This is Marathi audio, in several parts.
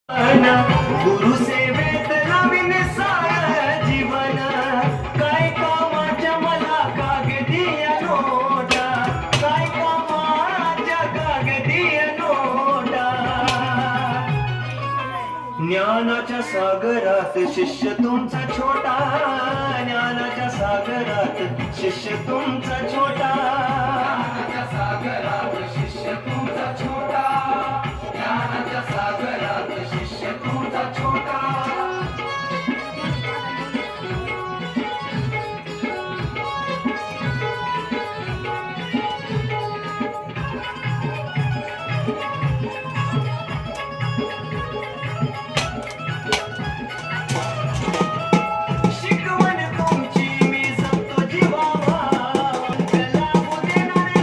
गुरु सेवेत लावीन सार जीवन, काय कामाच्या मला कागदीय नोटा, काय कामाच्या कागदीय नोटा. ज्ञानाच्या सागरात शिष्य तुमचा छोटा, ज्ञानाच्या सागरात शिष्य तुमचा छोटा, ज्ञानाच्या सागरात शिष्य तुमचा छोटा, ज्ञानाच्या सागरात शिष्य तुमचा छोटा. शिकवण तुमची मी जपतो जीवावा, अंकला देणार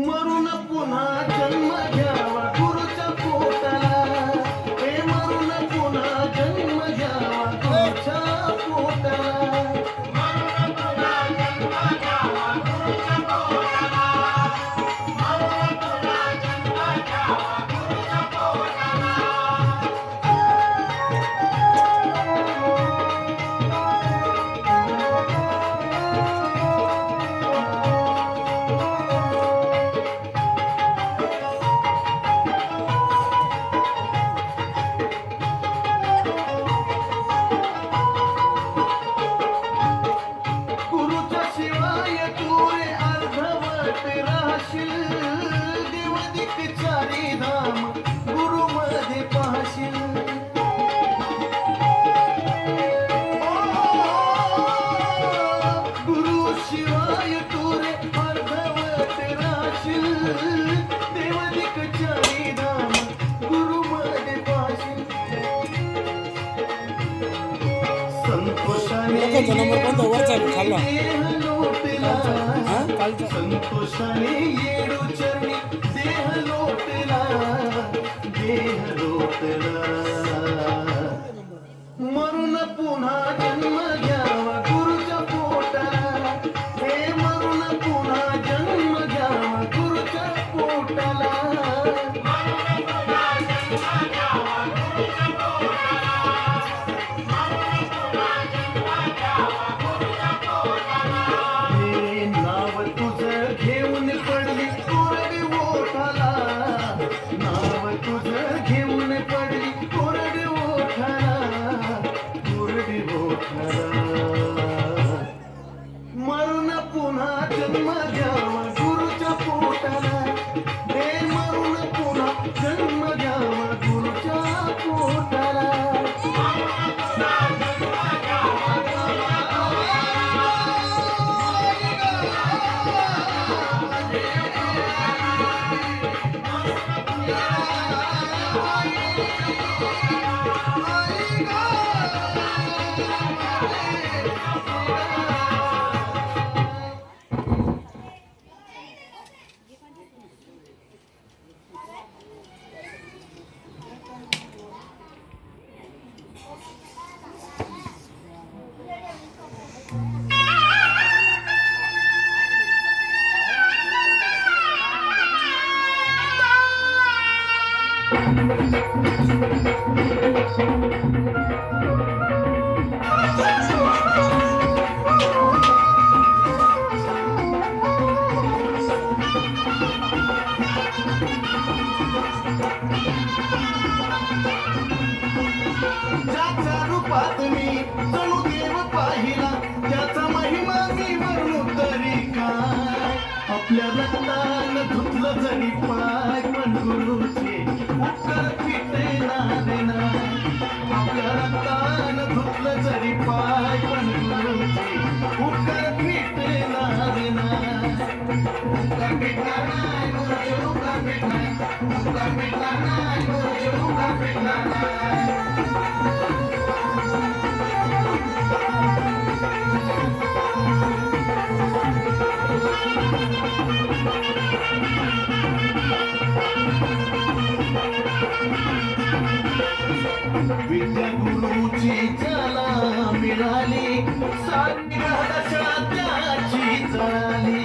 मरून पुन्हा जन्म घ्यावा गुरुच्या पोटाला, हे मरून पुन्हा जन्म घ्यावा गुरुच्या पोटाला. गुरुच्या शिवाय तू रे अर्धवट राहशील, देवदिक चारी धाम गुरु मध्ये पाहशील. गुरु शिवाय तू रे अर्धवट राहशील, देवदिक चारी धाम गुरु मध्ये पाहशील. संतोषाने संतोषाने येडू चरणी देह लोटला, देह लोटला. मरून पुन्हा जन्म घ्यावा गुरुच्या पोटाला, हे मरून पुन्हा जन्म घ्यावा गुरुच्या पोटाला. नाव तुझं घेऊन पडली कोरडी ओठाला, नाव तुझं घेऊन पडली कोरडी ओठाला, कोरडी ओठाला. मरून पुन्हा जन्म घ्यावा गुरुच्या पोटाला, हे मरून पुन्हा जन्म घ्यावा गुरुच्या पोटाला. ज्याच्या रूपात मी जणू देव पाहिला, त्याचा महिमा मी वर्णू तरी काय. आपल्या रक्तानं धुतलं जरी पाय पण गुरुचे उपकार फिटणार नाही. आपल्या रक्तानं धुतलं जरी पाय पण गुरुचे उपकार फिटणार नाही. उपकार फिटणार नाही गुरुचे उपकार फिटणार. उपकार फिटणार नाही गुरुचे उपकार फिटणार नाही. विद्या गुरुची ज्याला मिळाली सारी दशा त्याची जळाली.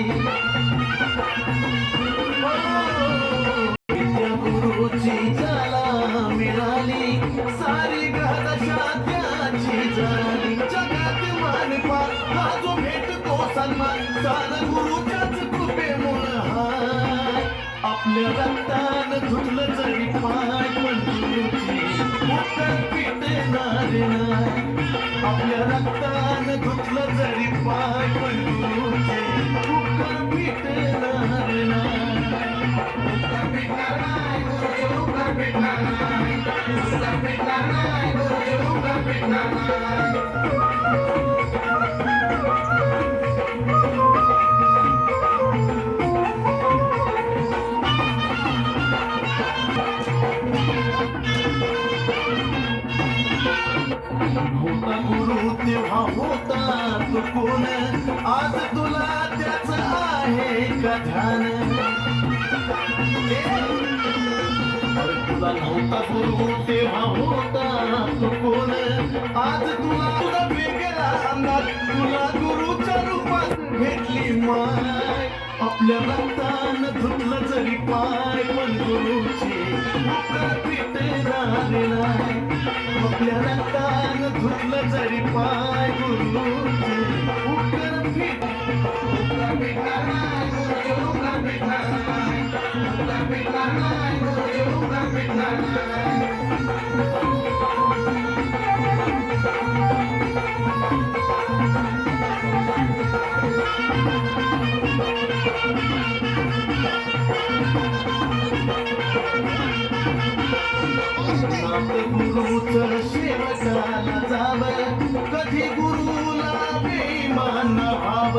विद्या गुरुची ज्याला मिळाली सारी दशा त्याची जळाली. जगात मानपान हा जो भेटतो सन्मान सारा गुरुच्याच कृपेमुळं हाय. आपल्या रक्तानं धुतलं जरी पाय पण गुरुची उपकार फिटणार नाही. आपल्या रक्तानं धुतलं जरी पाय पण गुरुचे उपकार फिटणार नाही. उपकार फिटणार नाही गुरुचे उपकार फिटणार नाही. उपकार फिटणार नाही गुरुचे उपकार फिटणार नाही. होता गुरु तेव्हा होता तू कोण आज तुला त्याच आहे का ध्यान. अरे तुला नव्हता गुरु तेव्हा होता तू कोण आज तुला वेगळा अंदाज तुला गुरुच्या रूपात भेटली माय. आपल्या रक्तानं धुतलं जरी पाय पण गुरुचे उपकार फिटणार नाही. आपल्या रक्तानं धुतलं जरी पाय गुरुचे उपकार फिटणार नाही गुरुचे उपकार फिटणार नाही. उपकार फिटणार नाही गुरुचे उपकार फिटणार नाही. गुरुचं शेवटाला जावं कधी गुरुला बेईमान भाव.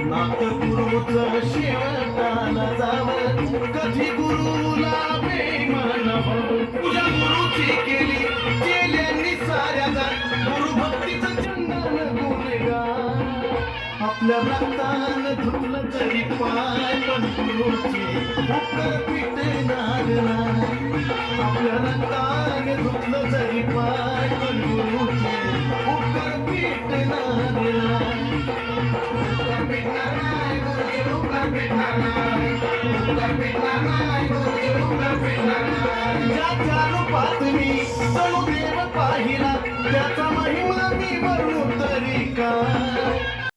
नात गुरुचं शेवटाला जावं कधी गुरुला बेईमान भाव. तुझ्या गुरुची केली केल्यांनी साऱ्या गुरु भक्तीचं चंदन गुणगान. आपल्या रक्तानं धुतलं तरी पाय पण गुरुचे उपकार फिटणार नाही. आपल्या रक्तानं धुतलं तरी पाय पण गुरुचे उपकार फिटणार नाही. उपकार फिटणार नाही गुरुचे उपकार फिटणार नाही. उपकार फिटणार नाही गुरुचे उपकार फिटणार नाही. ज्याच्या रूपात मी जणू देव पाहिला त्याचा महिमा